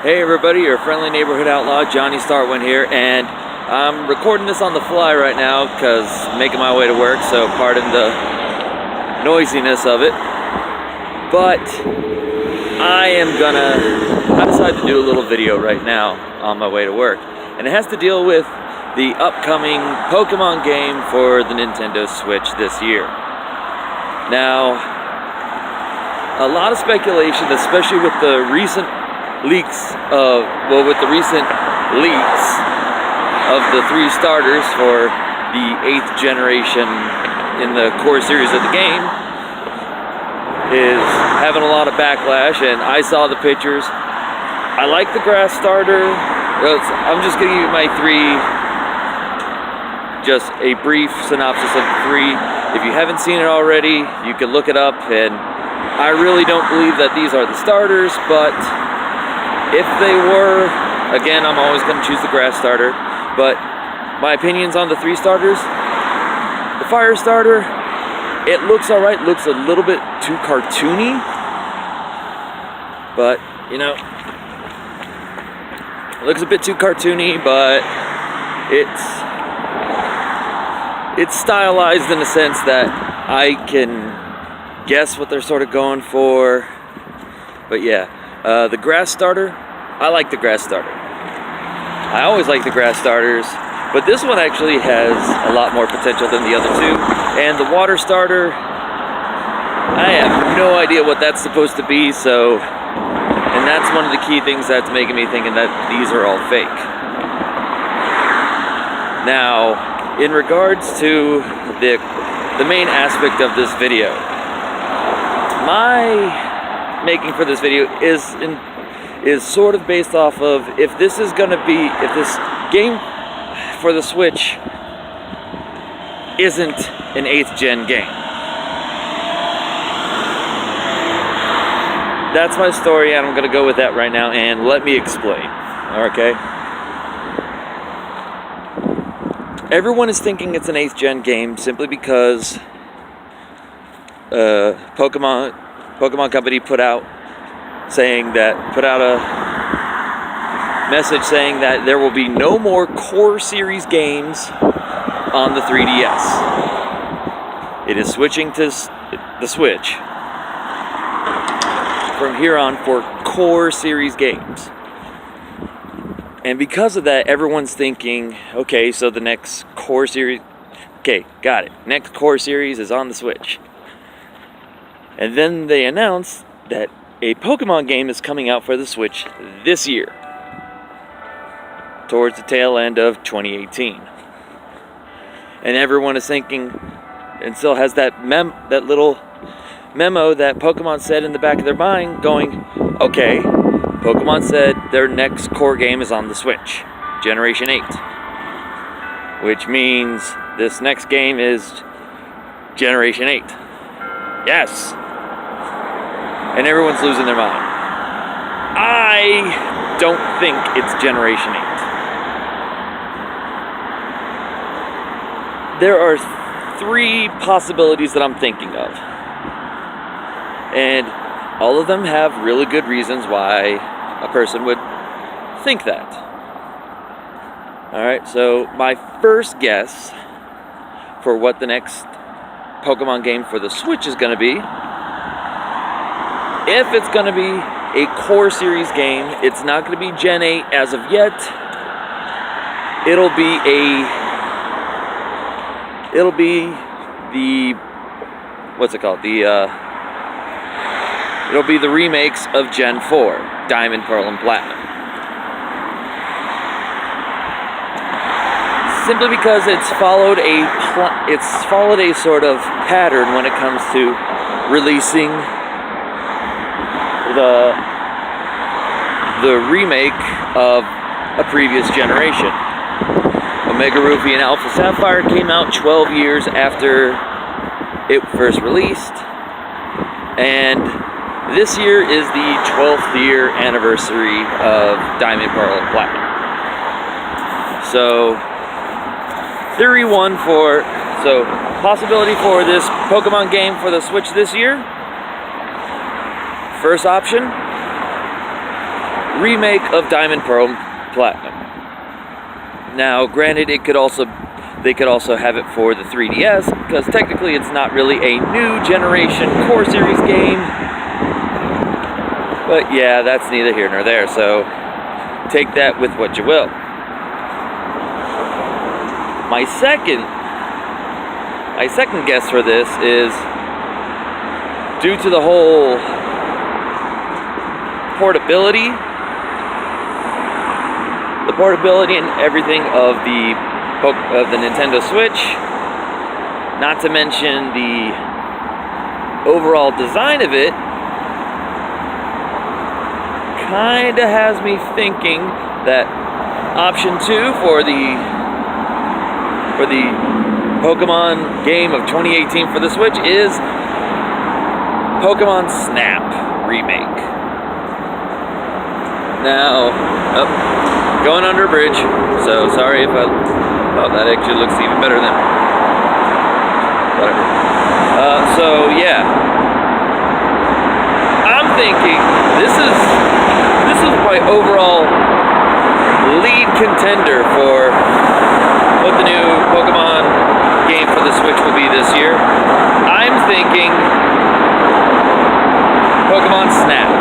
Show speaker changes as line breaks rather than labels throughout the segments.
Hey everybody, your friendly neighborhood outlaw, Johnny Starwin here, and I'm recording this on the fly right now because I'm making my way to work, so pardon the noisiness of it. But I decided to do a little video right now on my way to work, and it has to deal with the upcoming Pokemon game for the Nintendo Switch this year. Now, a lot of speculation, especially with the recent leaks of the three starters for the 8th generation in the core series of the game, is having a lot of backlash, and I saw the pictures. I like the grass starter. I'm just gonna give you my just a brief synopsis of the three. If you haven't seen it already, you can look it up, and I really don't believe that these are the starters, but if they were, again, I'm always going to choose the grass starter. But my opinions on the three starters: the fire starter, it looks alright, looks a little bit too cartoony, but you know, it looks a bit too cartoony, but it's stylized in a sense that I can guess what they're sort of going for. But yeah, the grass starter, I like the grass starter. I always like the grass starters, but this one actually has a lot more potential than the other two. And the water starter, I have no idea what that's supposed to be, and that's one of the key things that's making me thinking that these are all fake. Now, in regards to the main aspect of this video, my making for this video is sort of based off of if this game for the Switch isn't an 8th gen game. That's my story, and I'm going to go with that right now, and let me explain. Okay? Everyone is thinking it's an 8th gen game simply because Pokémon Company put out a message saying that there will be no more core series games on the 3DS. It is switching to the Switch from here on for core series games. And because of that, everyone's thinking, okay, so the next core series, okay, got it, next core series is on the Switch. And then they announced that a Pokemon game is coming out for the Switch this year, towards the tail end of 2018. And everyone is thinking, and still has that little memo that Pokemon said in the back of their mind, going, okay, Pokemon said their next core game is on the Switch, Generation 8. Which means this next game is Generation 8. Yes! And everyone's losing their mind. I don't think it's Generation 8. There are 3 possibilities that I'm thinking of. And all of them have really good reasons why a person would think that. Alright, so my first guess for what the next Pokemon game for the Switch is going to be, if it's going to be a core series game, it's not going to be Gen 8 as of yet. It'll be the remakes of Gen 4, Diamond, Pearl, and Platinum. Simply because it's followed a sort of pattern when it comes to releasing the remake of a previous generation. Omega Ruby and Alpha Sapphire came out 12 years after it first released, and this year is the 12th year anniversary of Diamond, Pearl, and Platinum. So, possibility for this Pokemon game for the Switch this year. First option, remake of Diamond, Pearl, Platinum. Now, granted, they could also have it for the 3DS, because technically it's not really a new generation core series game. But yeah, that's neither here nor there, so take that with what you will. My second guess for this is due to the whole portability and everything of the Nintendo Switch, not to mention the overall design of it, kinda has me thinking that option 2 for the Pokemon game of 2018 for the Switch is Pokemon Snap Remake. Now, going under a bridge, so sorry if that actually looks even better than whatever. So yeah, I'm thinking this is my overall lead contender for what the new Pokemon game for the Switch will be this year. I'm thinking Pokemon Snap.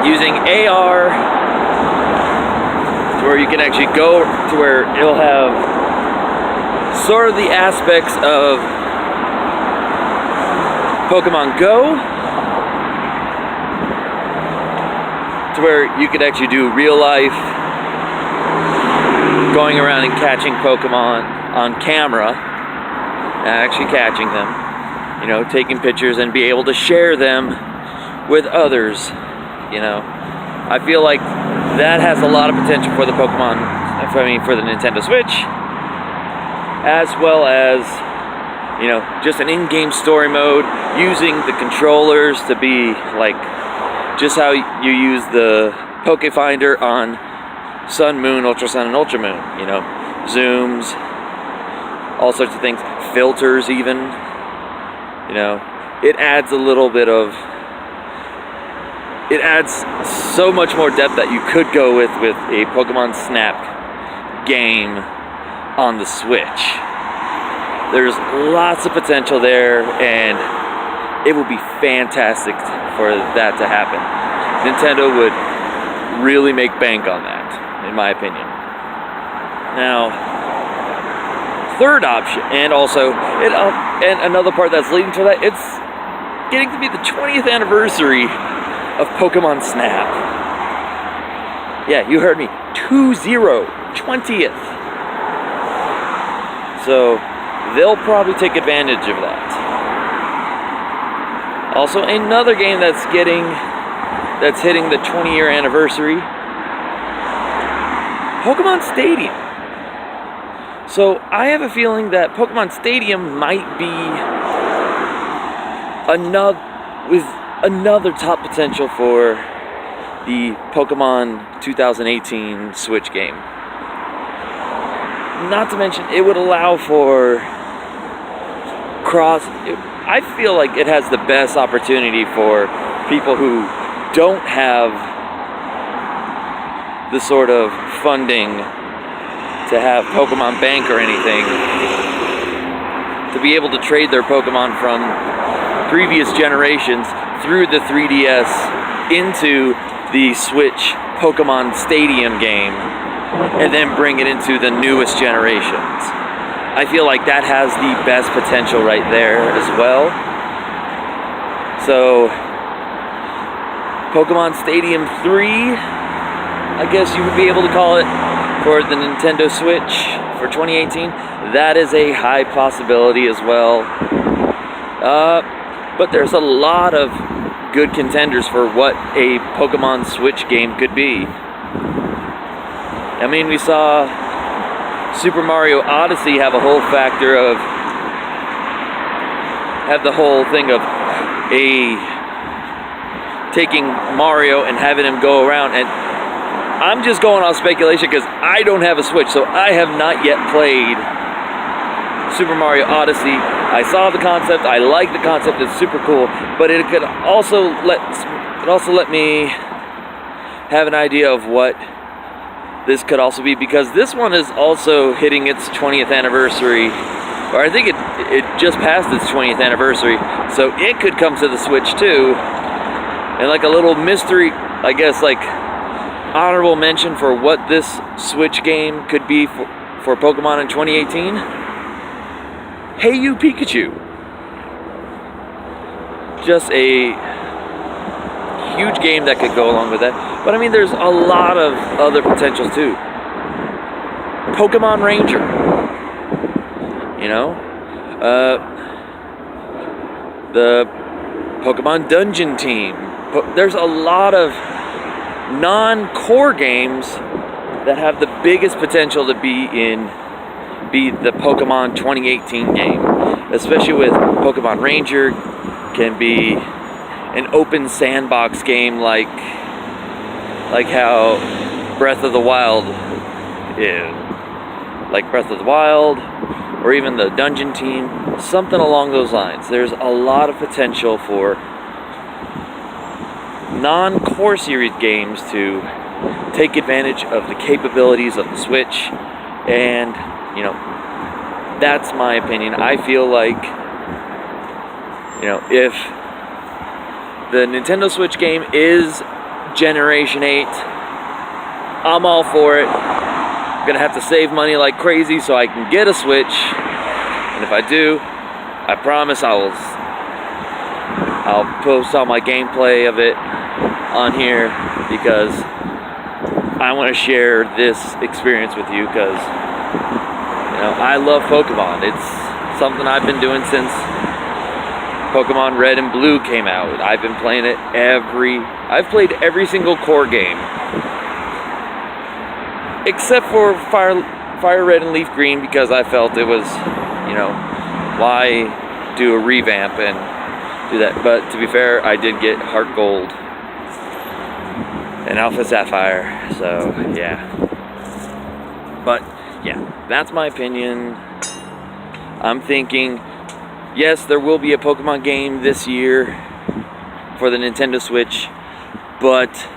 Using AR to where you can actually go to where it'll have sort of the aspects of Pokemon Go, to where you could actually do real life going around and catching Pokemon on camera, actually catching them, taking pictures and be able to share them with others. I feel like that has a lot of potential for the for the Nintendo Switch, as well as, just an in-game story mode, using the controllers to be like just how you use the Poke Finder on Sun, Moon, Ultra Sun, and Ultra Moon. Zooms, all sorts of things, filters even. It adds so much more depth that you could go with a Pokemon Snap game on the Switch. There's lots of potential there, and it would be fantastic for that to happen. Nintendo would really make bank on that, in my opinion. Now, third option, and another part that's leading to that, it's getting to be the 20th anniversary of Pokemon Snap. Yeah, you heard me. 20th. So they'll probably take advantage of that. Also, another game that's hitting the 20-year anniversary, Pokemon Stadium. So I have a feeling that Pokemon Stadium might be another top potential for the Pokemon 2018 Switch game. Not to mention, it would allow for I feel like it has the best opportunity for people who don't have the sort of funding to have Pokemon Bank or anything, to be able to trade their Pokemon from previous generations through the 3DS into the Switch Pokemon Stadium game, and then bring it into the newest generations. I feel like that has the best potential right there as well. So, Pokemon Stadium 3, I guess you would be able to call it, for the Nintendo Switch for 2018. That is a high possibility as well. But there's a lot of good contenders for what a Pokemon Switch game could be. I mean, we saw Super Mario Odyssey have the whole thing of taking Mario and having him go around, and I'm just going off speculation because I don't have a Switch, so I have not yet played Super Mario Odyssey, I saw the concept. I like the concept. It's super cool. But it could also let me have an idea of what this could also be, because this one is also hitting its 20th anniversary, or I think it just passed its 20th anniversary, so it could come to the Switch too. And like a little mystery, I guess, like honorable mention for what this Switch game could be for Pokemon in 2018. Hey You Pikachu. Just a huge game that could go along with that. But I mean, there's a lot of other potentials too. Pokemon Ranger. You know? The Pokemon Dungeon Team. There's a lot of non-core games that have the biggest potential to be the Pokemon 2018 game. Especially with Pokemon Ranger, can be an open sandbox game like how Breath of the Wild is. Like Breath of the Wild, or even the Dungeon Team, something along those lines. There's a lot of potential for non-core series games to take advantage of the capabilities of the Switch, and you know, that's my opinion. I feel like, you know, if the Nintendo Switch game is Generation 8, I'm all for it. I'm gonna have to save money like crazy so I can get a Switch, and if I do, I promise I'll post all my gameplay of it on here, because I want to share this experience with you, because you know, I love Pokemon. It's something I've been doing since Pokemon Red and Blue came out. I've been playing it I've played every single core game. Except for Fire Red and Leaf Green, because I felt it was, you know, why do a revamp and do that? But to be fair, I did get Heart Gold and Alpha Sapphire, so yeah. But yeah, that's my opinion. I'm thinking, yes, there will be a Pokemon game this year for the Nintendo Switch, but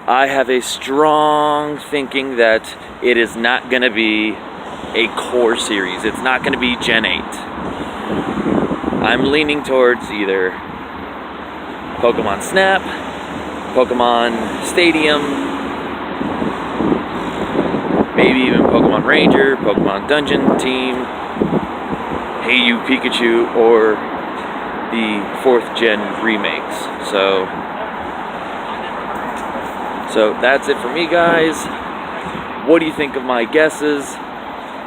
I have a strong thinking that it is not going to be a core series. It's not going to be Gen 8. I'm leaning towards either Pokemon Snap, Pokemon Stadium, maybe even Pokemon Ranger, Pokemon Dungeon Team, Hey You Pikachu, or the 4th gen remakes. So that's it for me, guys. What do you think of my guesses?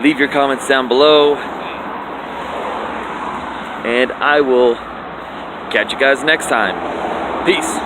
Leave your comments down below, and I will catch you guys next time. Peace.